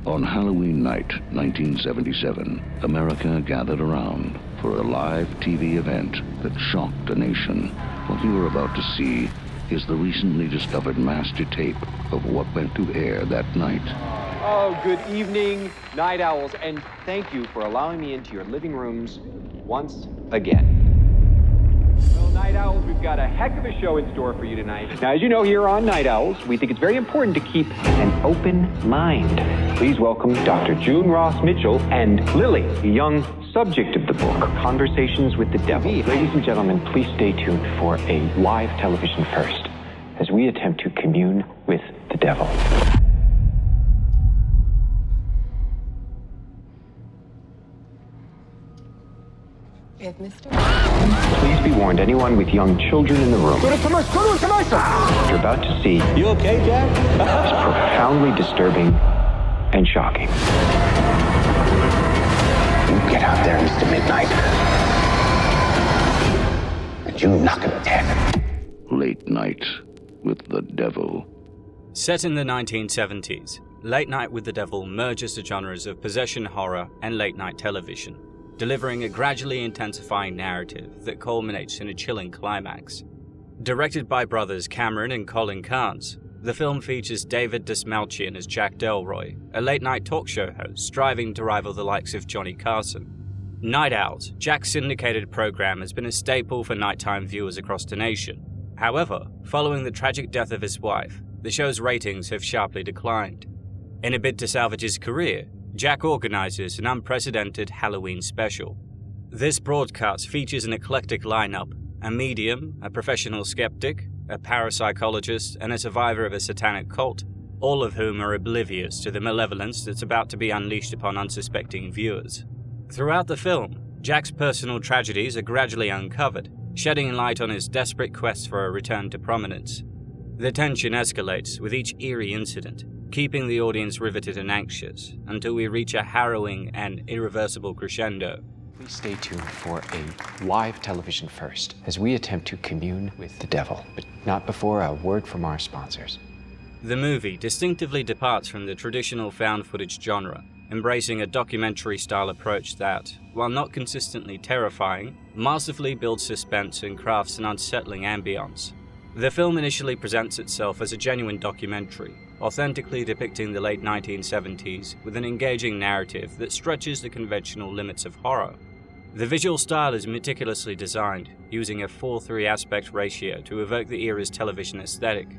On Halloween night, 1977, America gathered around for a live TV event that shocked a nation. What you are about to see is the recently discovered master tape of what went to air that night. Oh, good evening, night owls, and thank you for allowing me into your living rooms once again. Well, Night Owls, we've got a heck of a show in store for you tonight. Now, as you know, here on Night Owls, we think it's very important to keep an open mind. Please welcome Dr. June Ross Mitchell and Lily, the young subject of the book, Conversations with the Devil. Ladies and gentlemen, please stay tuned for a live television first as we attempt to commune with the devil. Please be warned, anyone with young children in the room. What you're about to see. You okay, Jack? Is profoundly disturbing and shocking. You get out there, Mr. Midnight, and you knock him dead. Late Night with the Devil. Set in the 1970s, Late Night with the Devil merges the genres of possession horror and late-night television, delivering a gradually intensifying narrative that culminates in a chilling climax. Directed by brothers Cameron and Colin Cairnes, the film features David Dastmalchian as Jack Delroy, a late-night talk show host striving to rival the likes of Johnny Carson. Night Owls, Jack's syndicated program, has been a staple for nighttime viewers across the nation. However, following the tragic death of his wife, the show's ratings have sharply declined. In a bid to salvage his career, Jack organizes an unprecedented Halloween special. This broadcast features an eclectic lineup: a medium, a professional skeptic, a parapsychologist, and a survivor of a satanic cult, all of whom are oblivious to the malevolence that's about to be unleashed upon unsuspecting viewers. Throughout the film, Jack's personal tragedies are gradually uncovered, shedding light on his desperate quest for a return to prominence. The tension escalates with each eerie incident, keeping the audience riveted and anxious until we reach a harrowing and irreversible crescendo. Please stay tuned for a live television first as we attempt to commune with the devil, but not before a word from our sponsors. The movie distinctively departs from the traditional found footage genre, embracing a documentary-style approach that, while not consistently terrifying, masterfully builds suspense and crafts an unsettling ambience. The film initially presents itself as a genuine documentary, authentically depicting the late 1970s with an engaging narrative that stretches the conventional limits of horror. The visual style is meticulously designed, using a 4:3 aspect ratio to evoke the era's television aesthetic.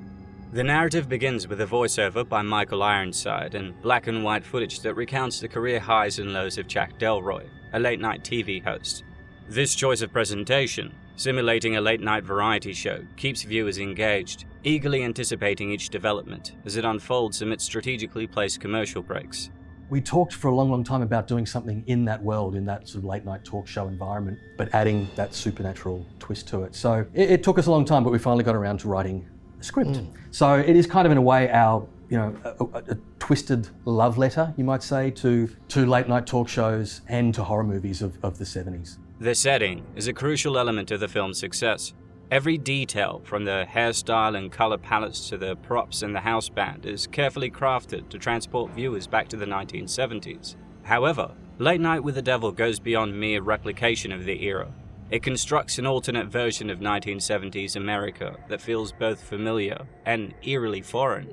The narrative begins with a voiceover by Michael Ironside and black and white footage that recounts the career highs and lows of Jack Delroy, a late-night TV host. This choice of presentation, simulating a late-night variety show, keeps viewers engaged, eagerly anticipating each development as it unfolds amidst strategically placed commercial breaks. We talked for a long time about doing something in that world, in that sort of late-night talk show environment, but adding that supernatural twist to it. So it took us a long time, but we finally got around to writing a script. So it is kind of, in a way, our, a twisted love letter, you might say, to late-night talk shows and to horror movies of the 70s. The setting is a crucial element of the film's success. Every detail, from the hairstyle and color palettes to the props and the house band, is carefully crafted to transport viewers back to the 1970s. However, Late Night with the Devil goes beyond mere replication of the era. It constructs an alternate version of 1970s America that feels both familiar and eerily foreign.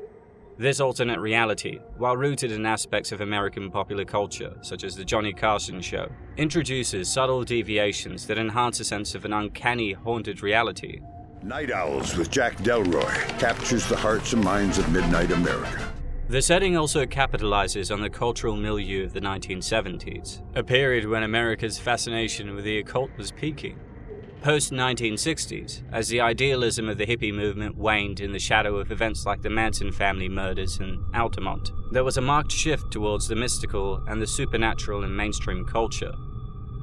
This alternate reality, while rooted in aspects of American popular culture, such as the Johnny Carson show, introduces subtle deviations that enhance a sense of an uncanny, haunted reality. Night Owls with Jack Delroy captures the hearts and minds of midnight America. The setting also capitalizes on the cultural milieu of the 1970s, a period when America's fascination with the occult was peaking. Post-1960s, as the idealism of the hippie movement waned in the shadow of events like the Manson family murders and Altamont, there was a marked shift towards the mystical and the supernatural in mainstream culture.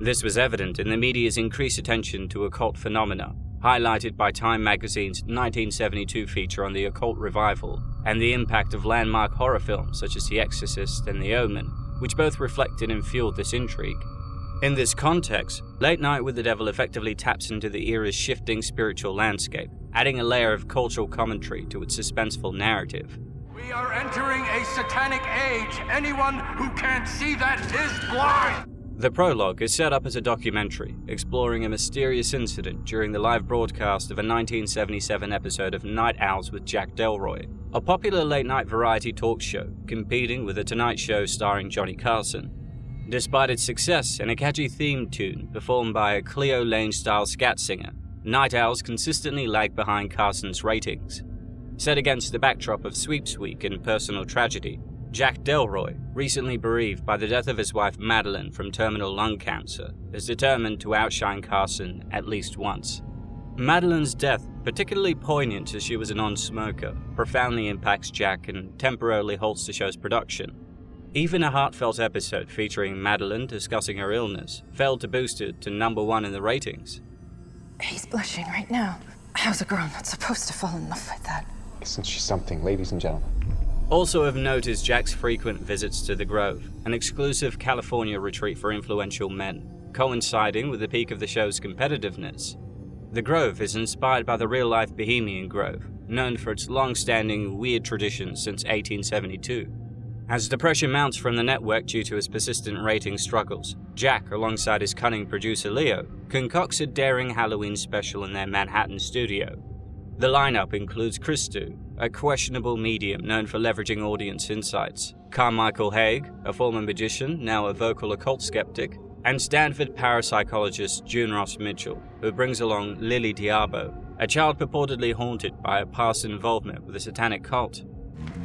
This was evident in the media's increased attention to occult phenomena, highlighted by Time magazine's 1972 feature on the occult revival, and the impact of landmark horror films such as The Exorcist and The Omen, which both reflected and fueled this intrigue. In this context, Late Night with the Devil effectively taps into the era's shifting spiritual landscape, adding a layer of cultural commentary to its suspenseful narrative. We are entering a satanic age. Anyone who can't see that is blind! The prologue is set up as a documentary, exploring a mysterious incident during the live broadcast of a 1977 episode of Night Owls with Jack Delroy, a popular late-night variety talk show competing with The Tonight Show starring Johnny Carson. Despite its success and a catchy theme tune performed by a Cleo Lane-style scat singer, Night Owls consistently lag behind Carson's ratings. Set against the backdrop of Sweeps Week and personal tragedy, Jack Delroy, recently bereaved by the death of his wife Madeline from terminal lung cancer, is determined to outshine Carson at least once. Madeline's death, particularly poignant as she was a non-smoker, profoundly impacts Jack and temporarily halts the show's production. Even a heartfelt episode featuring Madeline discussing her illness failed to boost it to #1 in the ratings. He's blushing right now. How's a girl not supposed to fall in love with that? Isn't she something, ladies and gentlemen? Also of note is Jack's frequent visits to the Grove, an exclusive California retreat for influential men, coinciding with the peak of the show's competitiveness. The Grove is inspired by the real-life Bohemian Grove, known for its long-standing weird traditions since 1872. As depression mounts from the network due to his persistent rating struggles, Jack, alongside his cunning producer Leo, concocts a daring Halloween special in their Manhattan studio. The lineup includes Christou, a questionable medium known for leveraging audience insights, Carmichael Hague, a former magician, now a vocal occult skeptic, and Stanford parapsychologist June Ross Mitchell, who brings along Lily Diabo, a child purportedly haunted by a past involvement with a satanic cult.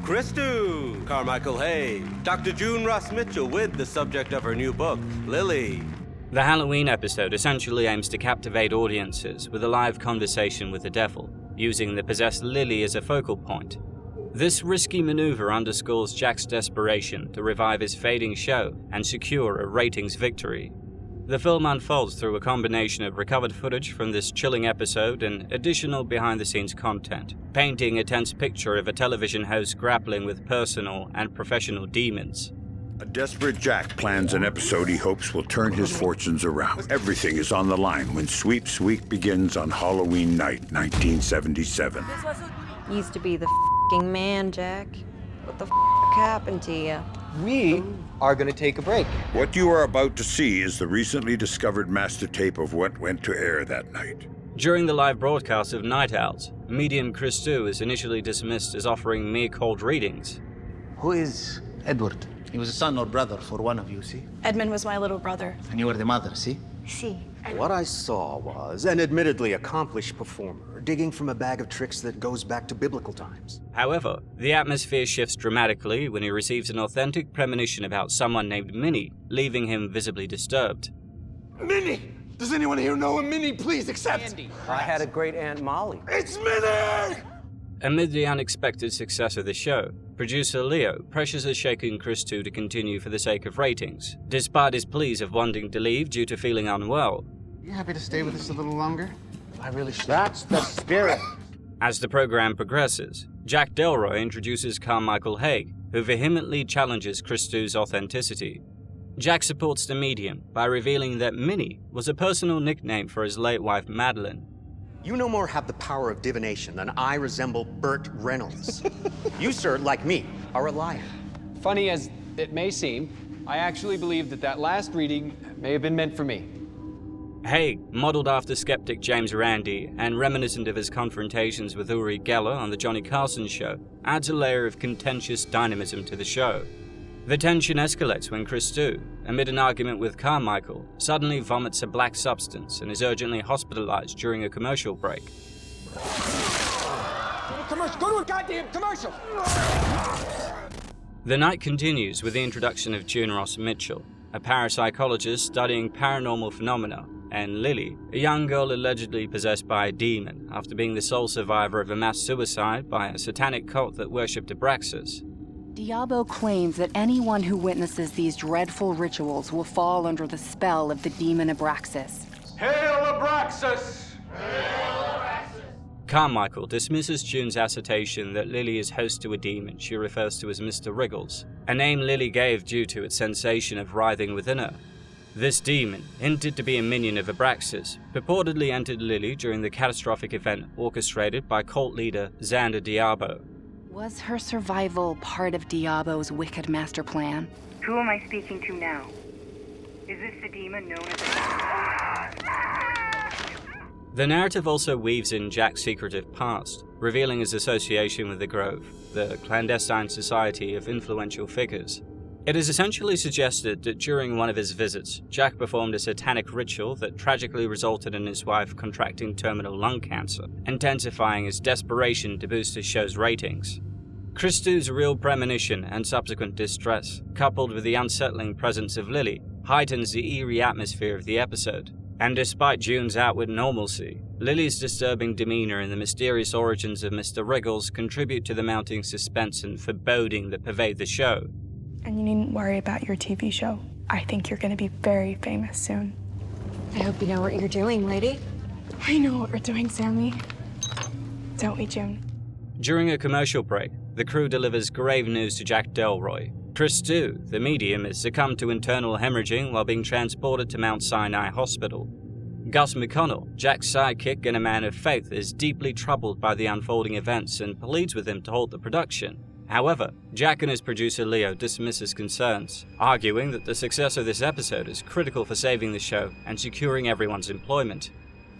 Christou, Carmichael Hague, Dr. June Ross Mitchell with the subject of her new book, Lily. The Halloween episode essentially aims to captivate audiences with a live conversation with the devil, using the possessed Lily as a focal point. This risky maneuver underscores Jack's desperation to revive his fading show and secure a ratings victory. The film unfolds through a combination of recovered footage from this chilling episode and additional behind-the-scenes content, painting a tense picture of a television host grappling with personal and professional demons. A desperate Jack plans an episode he hopes will turn his fortunes around. Everything is on the line when Sweeps Week begins on Halloween night, 1977. Used to be the f***ing man, Jack. What the f*** happened to you? We are going to take a break. What you are about to see is the recently discovered master tape of what went to air that night. During the live broadcast of Night Owls, medium Christou is initially dismissed as offering mere cold readings. Who is Edward? He was a son or brother for one of you, see? Edmund was my little brother. And you were the mother, see? See. What I saw was an admittedly accomplished performer digging from a bag of tricks that goes back to biblical times. However, the atmosphere shifts dramatically when he receives an authentic premonition about someone named Minnie, leaving him visibly disturbed. Minnie! Does anyone here know a Minnie? Please accept! Andy. I had a great Aunt Molly. It's Minnie! Amid the unexpected success of the show, producer Leo pressures a shaken Christou to continue for the sake of ratings, despite his pleas of wanting to leave due to feeling unwell. You happy to stay with us a little longer? I really should. That's the spirit. As the program progresses, Jack Delroy introduces Carmichael Hague, who vehemently challenges Christou's authenticity. Jack supports the medium by revealing that Minnie was a personal nickname for his late wife Madeline. You no more have the power of divination than I resemble Burt Reynolds. You, sir, like me, are a liar. Funny as it may seem, I actually believe that last reading may have been meant for me. Hague, modeled after skeptic James Randi and reminiscent of his confrontations with Uri Geller on the Johnny Carson show, adds a layer of contentious dynamism to the show. The tension escalates when Christou, amid an argument with Carmichael, suddenly vomits a black substance and is urgently hospitalized during a commercial break. Go to a goddamn commercial! The night continues with the introduction of June Ross Mitchell, a parapsychologist studying paranormal phenomena, and Lily, a young girl allegedly possessed by a demon after being the sole survivor of a mass suicide by a satanic cult that worshipped Abraxas. Diabo claims that anyone who witnesses these dreadful rituals will fall under the spell of the demon Abraxas. Hail Abraxas! Carmichael dismisses June's assertion that Lily is host to a demon she refers to as Mr. Wriggles, a name Lily gave due to its sensation of writhing within her. This demon, hinted to be a minion of Abraxas, purportedly entered Lily during the catastrophic event orchestrated by cult leader Xander Diabo. Was her survival part of Diabo's wicked master plan? Who am I speaking to now? Is this the demon known as The narrative also weaves in Jack's secretive past, revealing his association with the Grove, the clandestine society of influential figures. It is essentially suggested that during one of his visits, Jack performed a satanic ritual that tragically resulted in his wife contracting terminal lung cancer, intensifying his desperation to boost his show's ratings. Christou's real premonition and subsequent distress, coupled with the unsettling presence of Lily, heightens the eerie atmosphere of the episode. And despite June's outward normalcy, Lily's disturbing demeanor and the mysterious origins of Mr. Wriggles contribute to the mounting suspense and foreboding that pervade the show. And you needn't worry about your TV show. I think you're going to be very famous soon. I hope you know what you're doing, lady. We know what we're doing, Sammy. Don't we, June? During a commercial break, the crew delivers grave news to Jack Delroy. Christou, the medium, has succumbed to internal hemorrhaging while being transported to Mount Sinai Hospital. Gus McConnell, Jack's sidekick and a man of faith, is deeply troubled by the unfolding events and pleads with him to halt the production. However, Jack and his producer Leo dismiss his concerns, arguing that the success of this episode is critical for saving the show and securing everyone's employment.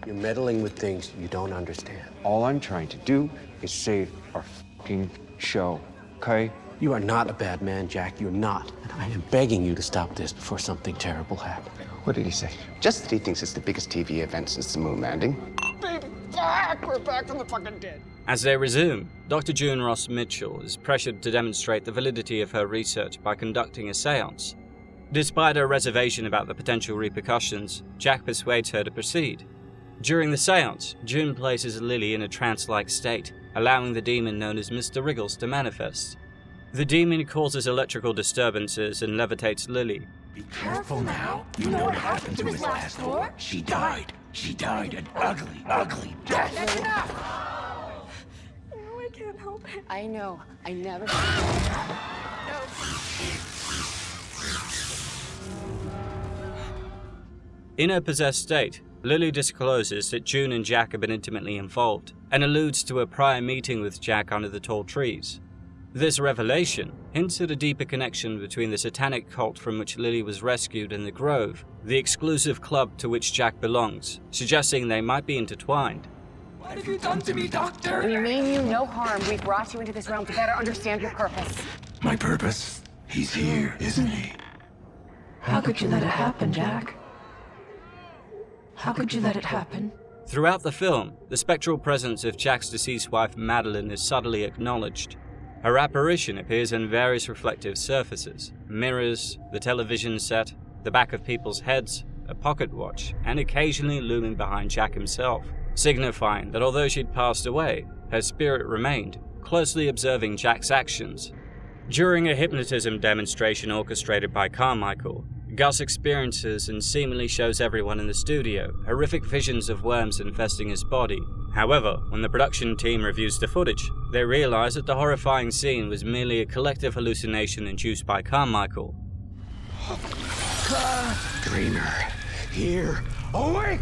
You're meddling with things you don't understand. All I'm trying to do is save our fucking show, okay? You are not a bad man, Jack. You're not. And I am begging you to stop this before something terrible happens. What did he say? Just that he thinks it's the biggest TV event since the moon landing. Baby, fuck! We're back from the fucking dead. As they resume, Dr. June Ross Mitchell is pressured to demonstrate the validity of her research by conducting a seance. Despite her reservation about the potential repercussions, Jack persuades her to proceed. During the seance, June places Lily in a trance-like state, allowing the demon known as Mr. Wriggles to manifest. The demon causes electrical disturbances and levitates Lily. Be careful now. You know what happened to his last whore? She died. She died an ugly, ugly death. That's enough! No, I can't help it. I know. I never... In her possessed state, Lily discloses that June and Jack have been intimately involved, and alludes to a prior meeting with Jack under the tall trees. This revelation hints at a deeper connection between the satanic cult from which Lily was rescued and the Grove, the exclusive club to which Jack belongs, suggesting they might be intertwined. What have you done to me, Doctor? We mean you no harm. We brought you into this realm to better understand your purpose. My purpose? He's here, isn't he? How could you let it happen, Jack? How could you let it happen? Throughout the film, the spectral presence of Jack's deceased wife Madeline is subtly acknowledged. Her apparition appears in various reflective surfaces, mirrors, the television set, the back of people's heads, a pocket watch, and occasionally looming behind Jack himself, signifying that although she'd passed away, her spirit remained, closely observing Jack's actions. During a hypnotism demonstration orchestrated by Carmichael, Gus experiences and seemingly shows everyone in the studio horrific visions of worms infesting his body. However, when the production team reviews the footage, they realize that the horrifying scene was merely a collective hallucination induced by Carmichael. Dreamer, here, awake!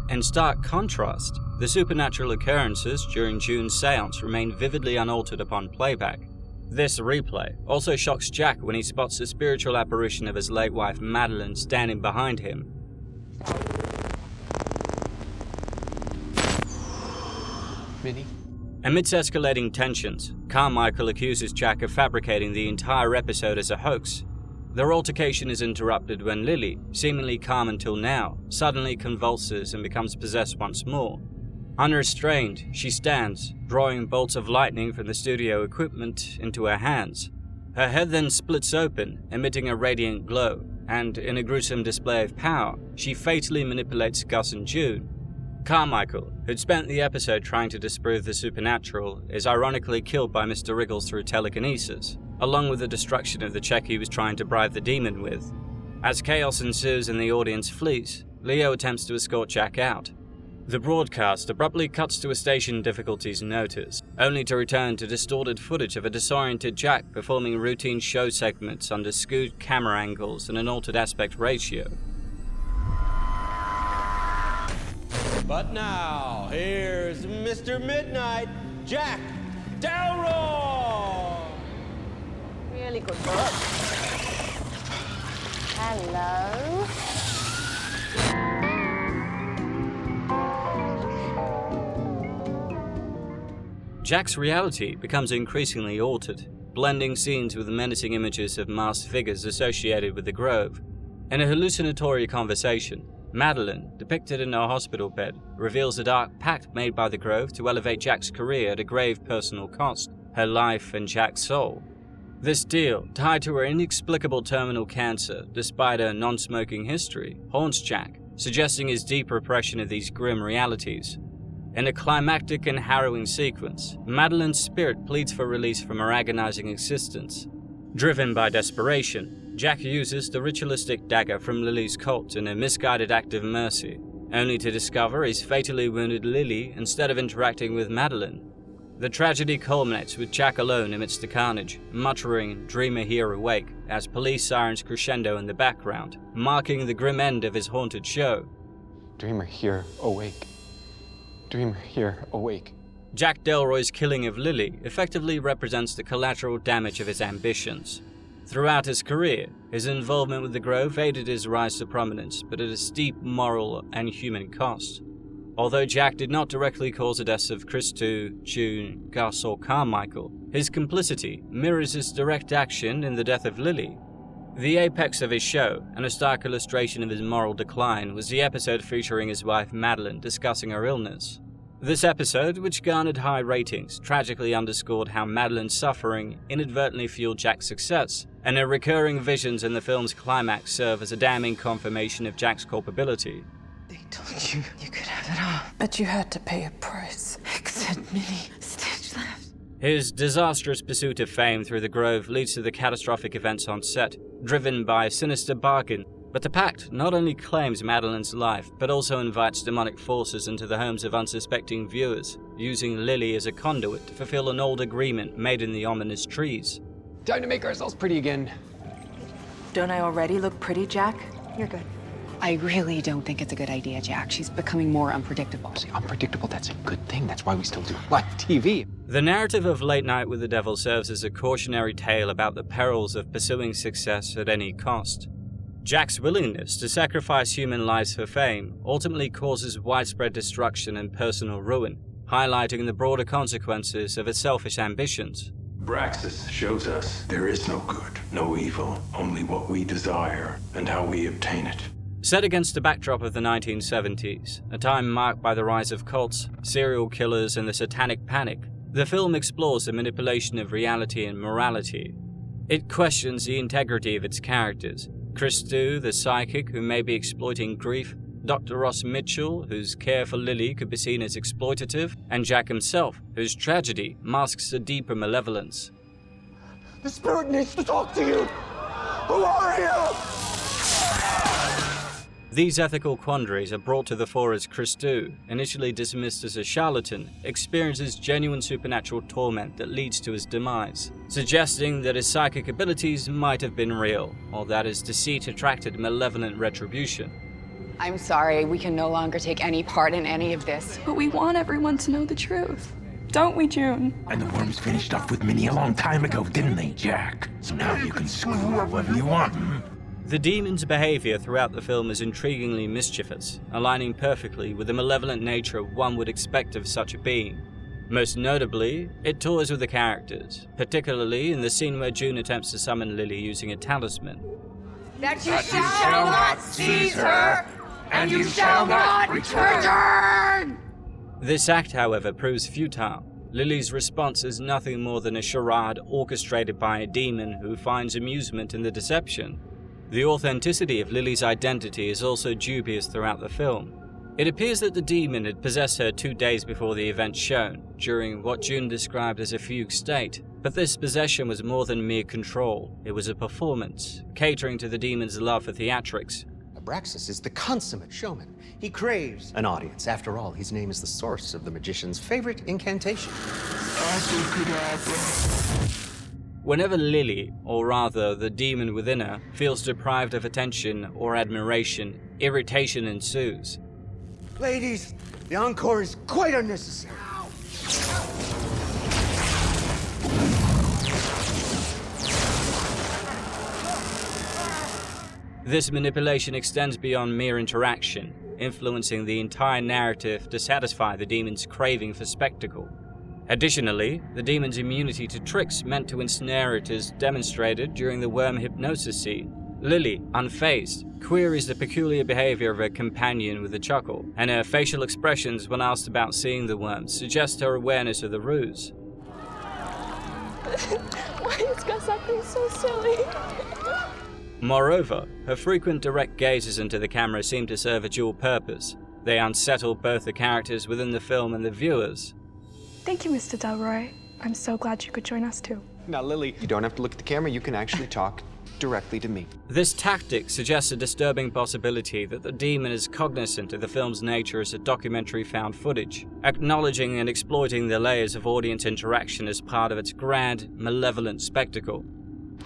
In stark contrast, the supernatural occurrences during June's seance remain vividly unaltered upon playback. This replay also shocks Jack when he spots the spiritual apparition of his late wife Madeline standing behind him. Minnie? Amidst escalating tensions, Carmichael accuses Jack of fabricating the entire episode as a hoax. Their altercation is interrupted when Lily, seemingly calm until now, suddenly convulses and becomes possessed once more. Unrestrained, she stands, drawing bolts of lightning from the studio equipment into her hands. Her head then splits open, emitting a radiant glow, and in a gruesome display of power, she fatally manipulates Gus and June. Carmichael, who'd spent the episode trying to disprove the supernatural, is ironically killed by Mr. Wriggles through telekinesis, along with the destruction of the check he was trying to bribe the demon with. As chaos ensues and the audience flees, Leo attempts to escort Jack out. The broadcast abruptly cuts to a station difficulties notice, only to return to distorted footage of a disoriented Jack performing routine show segments under skewed camera angles and an altered aspect ratio. But now, here's Mr. Midnight, Jack Delroy! Really good book. Hello. Jack's reality becomes increasingly altered, blending scenes with menacing images of masked figures associated with the Grove. In a hallucinatory conversation, Madeline, depicted in a hospital bed, reveals a dark pact made by the Grove to elevate Jack's career at a grave personal cost, her life and Jack's soul. This deal, tied to her inexplicable terminal cancer despite her non-smoking history, haunts Jack, suggesting his deep repression of these grim realities. In a climactic and harrowing sequence, Madeline's spirit pleads for release from her agonizing existence. Driven by desperation, Jack uses the ritualistic dagger from Lily's cult in a misguided act of mercy, only to discover he's fatally wounded Lily instead of interacting with Madeline. The tragedy culminates with Jack alone amidst the carnage, muttering "Dreamer here awake" as police sirens crescendo in the background, marking the grim end of his haunted show. Dreamer here awake. Dreamer here awake. Jack Delroy's killing of Lily effectively represents the collateral damage of his ambitions. Throughout his career, his involvement with the Grove aided his rise to prominence, but at a steep moral and human cost. Although Jack did not directly cause the deaths of Christou, June, Gus, or Carmichael, his complicity mirrors his direct action in the death of Lily. The apex of his show, and a stark illustration of his moral decline, was the episode featuring his wife Madeline discussing her illness. This episode, which garnered high ratings, tragically underscored how Madeline's suffering inadvertently fueled Jack's success, and her recurring visions in the film's climax serve as a damning confirmation of Jack's culpability. They told you you could have it all, but you had to pay a price. Except me. Stage left. His disastrous pursuit of fame through the Grove leads to the catastrophic events on set, driven by a sinister bargain. But the pact not only claims Madeline's life, but also invites demonic forces into the homes of unsuspecting viewers, using Lily as a conduit to fulfill an old agreement made in the ominous trees. Time to make ourselves pretty again. Don't I already look pretty, Jack? You're good. I really don't think it's a good idea, Jack. She's becoming more unpredictable. See, unpredictable, that's a good thing. That's why we still do live TV. The narrative of Late Night with the Devil serves as a cautionary tale about the perils of pursuing success at any cost. Jack's willingness to sacrifice human lives for fame ultimately causes widespread destruction and personal ruin, highlighting the broader consequences of his selfish ambitions. Braxis shows us there is no good, no evil, only what we desire and how we obtain it. Set against the backdrop of the 1970s, a time marked by the rise of cults, serial killers, and the satanic panic, the film explores the manipulation of reality and morality. It questions the integrity of its characters: Christou, the psychic who may be exploiting grief, Dr. Ross Mitchell, whose care for Lily could be seen as exploitative, and Jack himself, whose tragedy masks a deeper malevolence. The spirit needs to talk to you! Who are you? These ethical quandaries are brought to the fore as Christou, initially dismissed as a charlatan, experiences genuine supernatural torment that leads to his demise, suggesting that his psychic abilities might have been real, or that his deceit attracted malevolent retribution. I'm sorry, we can no longer take any part in any of this. But we want everyone to know the truth. Don't we, June? And the worms finished off with Minnie a long time ago, didn't they, Jack? So now you can screw whoever you want. The demon's behavior throughout the film is intriguingly mischievous, aligning perfectly with the malevolent nature one would expect of such a being. Most notably, it toys with the characters, particularly in the scene where June attempts to summon Lily using a talisman. That you shall not seize her, and you shall not return! This act, however, proves futile. Lily's response is nothing more than a charade orchestrated by a demon who finds amusement in the deception. The authenticity of Lily's identity is also dubious throughout the film. It appears that the demon had possessed her 2 days before the event shown, during what June described as a fugue state. But this possession was more than mere control. It was a performance, catering to the demon's love for theatrics. Abraxas is the consummate showman. He craves an audience. After all, his name is the source of the magician's favorite incantation. Whenever Lily, or rather the demon within her, feels deprived of attention or admiration, irritation ensues. Ladies, the encore is quite unnecessary. This manipulation extends beyond mere interaction, influencing the entire narrative to satisfy the demon's craving for spectacle. Additionally, the demon's immunity to tricks meant to ensnare it is demonstrated during the worm hypnosis scene. Lily, unfazed, queries the peculiar behavior of her companion with a chuckle, and her facial expressions when asked about seeing the worms suggest her awareness of the ruse. Why is Gus acting so silly? Moreover, her frequent direct gazes into the camera seem to serve a dual purpose. They unsettle both the characters within the film and the viewers. Thank you, Mr. Delroy. I'm so glad you could join us too. Now, Lily, you don't have to look at the camera. You can actually talk directly to me. This tactic suggests a disturbing possibility that the demon is cognizant of the film's nature as a documentary found footage, acknowledging and exploiting the layers of audience interaction as part of its grand, malevolent spectacle.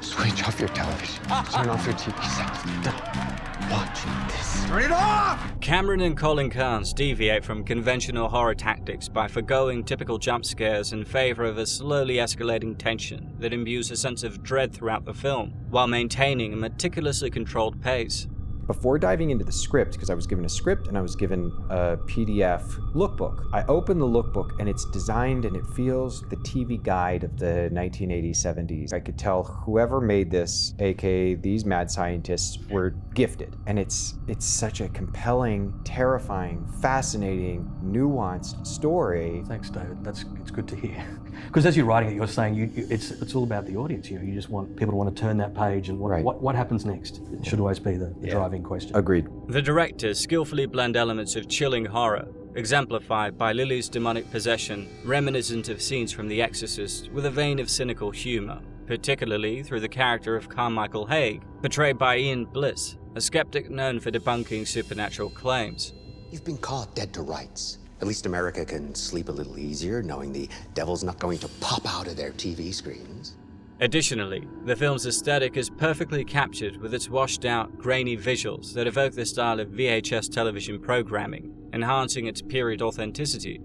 Switch off your television. Turn off your TV set. Don't watch this. Turn it off! Cameron and Colin Cairnes deviate from conventional horror tactics by forgoing typical jump scares in favor of a slowly escalating tension that imbues a sense of dread throughout the film, while maintaining a meticulously controlled pace. Before diving into the script, because I was given a script and I was given a PDF lookbook, I opened the lookbook and it's designed and it feels the TV guide of the 1980s, 70s. I could tell whoever made this, aka these mad scientists, were gifted. And it's such a compelling, terrifying, fascinating, nuanced story. Thanks, David. It's good to hear. Because as you're writing it, you're saying it's all about the audience. You know, you just want people to want to turn that page and what happens next. It should always be the driving question. Agreed. The directors skillfully blend elements of chilling horror, exemplified by Lily's demonic possession, reminiscent of scenes from The Exorcist, with a vein of cynical humor, particularly through the character of Carmichael Haig, portrayed by Ian Bliss, a skeptic known for debunking supernatural claims. You've been caught dead to rights. At least America can sleep a little easier knowing the devil's not going to pop out of their TV screens. Additionally, the film's aesthetic is perfectly captured with its washed-out, grainy visuals that evoke the style of VHS television programming, enhancing its period authenticity.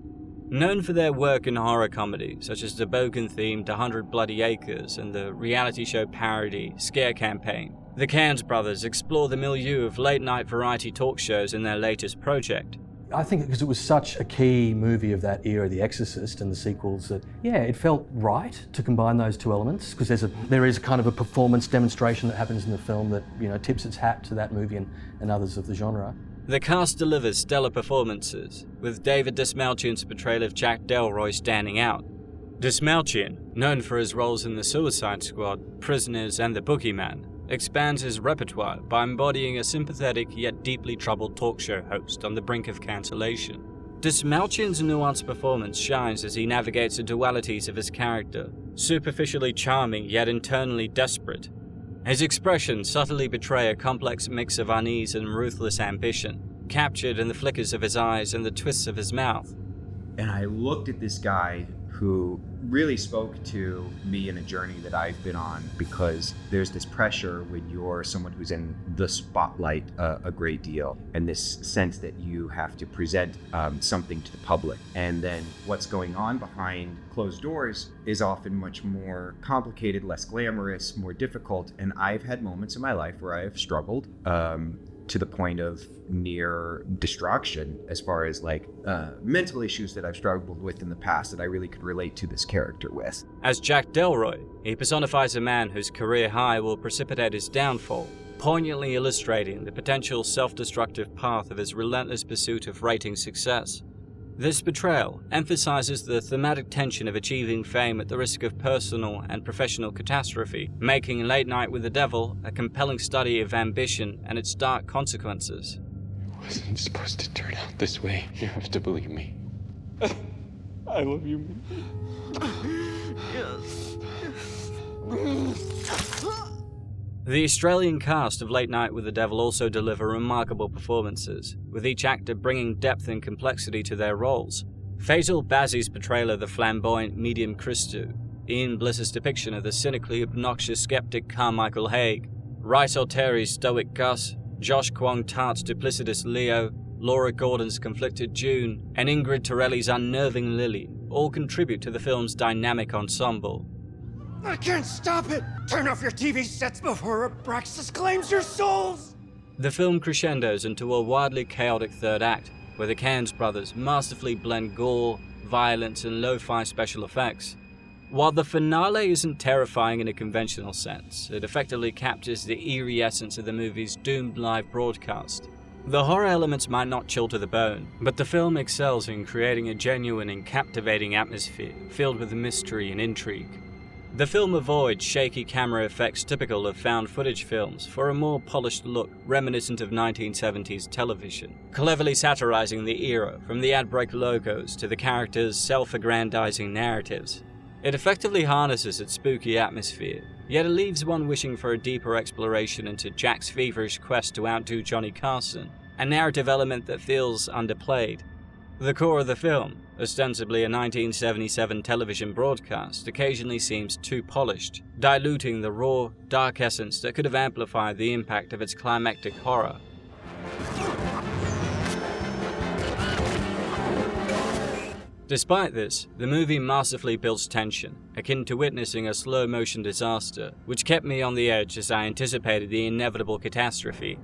Known for their work in horror comedy, such as the Bogan-themed 100 Bloody Acres and the reality show parody Scare Campaign, the Cairnes brothers explore the milieu of late-night variety talk shows in their latest project. I think because it was such a key movie of that era, The Exorcist and the sequels, that it felt right to combine those two elements, because there is kind of a performance demonstration that happens in the film that, you know, tips its hat to that movie and others of the genre. The cast delivers stellar performances, with David Dastmalchian's portrayal of Jack Delroy standing out. Dastmalchian, known for his roles in The Suicide Squad, Prisoners and The Boogeyman, expands his repertoire by embodying a sympathetic yet deeply troubled talk show host on the brink of cancellation. Dastmalchian's nuanced performance shines as he navigates the dualities of his character, superficially charming yet internally desperate. His expressions subtly betray a complex mix of unease and ruthless ambition, captured in the flickers of his eyes and the twists of his mouth. And I looked at this guy who really spoke to me in a journey that I've been on, because there's this pressure when you're someone who's in the spotlight a great deal, and this sense that you have to present something to the public. And then what's going on behind closed doors is often much more complicated, less glamorous, more difficult. And I've had moments in my life where I have struggled to the point of near destruction, as far as mental issues that I've struggled with in the past that I really could relate to this character with. As Jack Delroy, he personifies a man whose career high will precipitate his downfall, poignantly illustrating the potential self-destructive path of his relentless pursuit of rating success. This portrayal emphasizes the thematic tension of achieving fame at the risk of personal and professional catastrophe, making Late Night with the Devil a compelling study of ambition and its dark consequences. It wasn't supposed to turn out this way. You have to believe me. I love you. The Australian cast of Late Night with the Devil also deliver remarkable performances, with each actor bringing depth and complexity to their roles. Faisal Bazzi's portrayal of the flamboyant medium Christou, Ian Bliss's depiction of the cynically obnoxious skeptic Carmichael Haig, Rice O'Terry's stoic Gus, Josh Kwong-Tart's duplicitous Leo, Laura Gordon's conflicted June, and Ingrid Torelli's unnerving Lily all contribute to the film's dynamic ensemble. I can't stop it! Turn off your TV sets before Abraxas claims your souls! The film crescendos into a wildly chaotic third act, where the Cairnes brothers masterfully blend gore, violence, and lo-fi special effects. While the finale isn't terrifying in a conventional sense, it effectively captures the eerie essence of the movie's doomed live broadcast. The horror elements might not chill to the bone, but the film excels in creating a genuine and captivating atmosphere filled with mystery and intrigue. The film avoids shaky camera effects typical of found footage films for a more polished look reminiscent of 1970s television, cleverly satirizing the era from the ad break logos to the characters' self-aggrandizing narratives. It effectively harnesses its spooky atmosphere, yet it leaves one wishing for a deeper exploration into Jack's feverish quest to outdo Johnny Carson, a narrative element that feels underplayed. The core of the film, ostensibly a 1977 television broadcast, occasionally seems too polished, diluting the raw, dark essence that could have amplified the impact of its climactic horror. Despite this, the movie masterfully builds tension, akin to witnessing a slow-motion disaster, which kept me on the edge as I anticipated the inevitable catastrophe.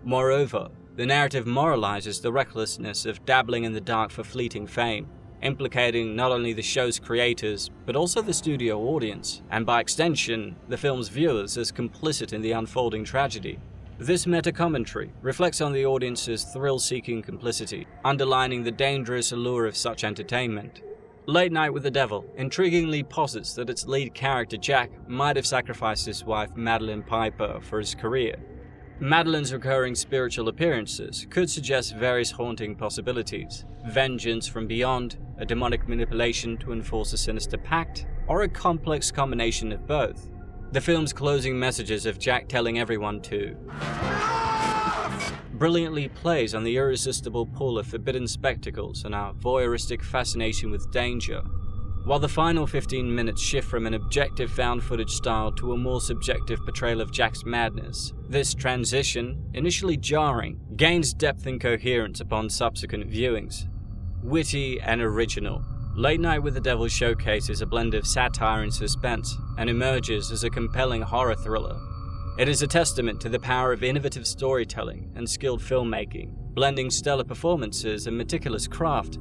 Moreover, the narrative moralizes the recklessness of dabbling in the dark for fleeting fame, implicating not only the show's creators, but also the studio audience, and by extension, the film's viewers as complicit in the unfolding tragedy. This meta-commentary reflects on the audience's thrill-seeking complicity, underlining the dangerous allure of such entertainment. Late Night with the Devil intriguingly posits that its lead character Jack might have sacrificed his wife Madeline Piper for his career. Madeline's recurring spiritual appearances could suggest various haunting possibilities: vengeance from beyond, a demonic manipulation to enforce a sinister pact, or a complex combination of both. The film's closing messages of Jack telling everyone to brilliantly plays on the irresistible pull of forbidden spectacles and our voyeuristic fascination with danger. While the final 15 minutes shift from an objective found footage style to a more subjective portrayal of Jack's madness, this transition, initially jarring, gains depth and coherence upon subsequent viewings. Witty and original, Late Night with the Devil showcases a blend of satire and suspense, and emerges as a compelling horror thriller. It is a testament to the power of innovative storytelling and skilled filmmaking, blending stellar performances and meticulous craft.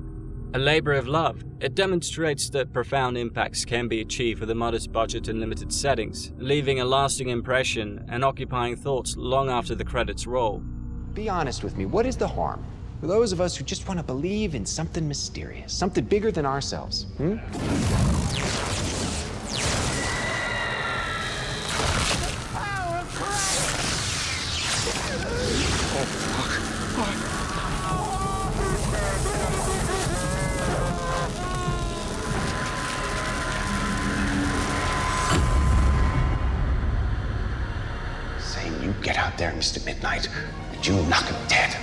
A labor of love, it demonstrates that profound impacts can be achieved with a modest budget and limited settings, leaving a lasting impression and occupying thoughts long after the credits roll. Be honest with me, what is the harm for those of us who just want to believe in something mysterious, something bigger than ourselves? Get out there, Mr. Midnight, and you'll knock him dead.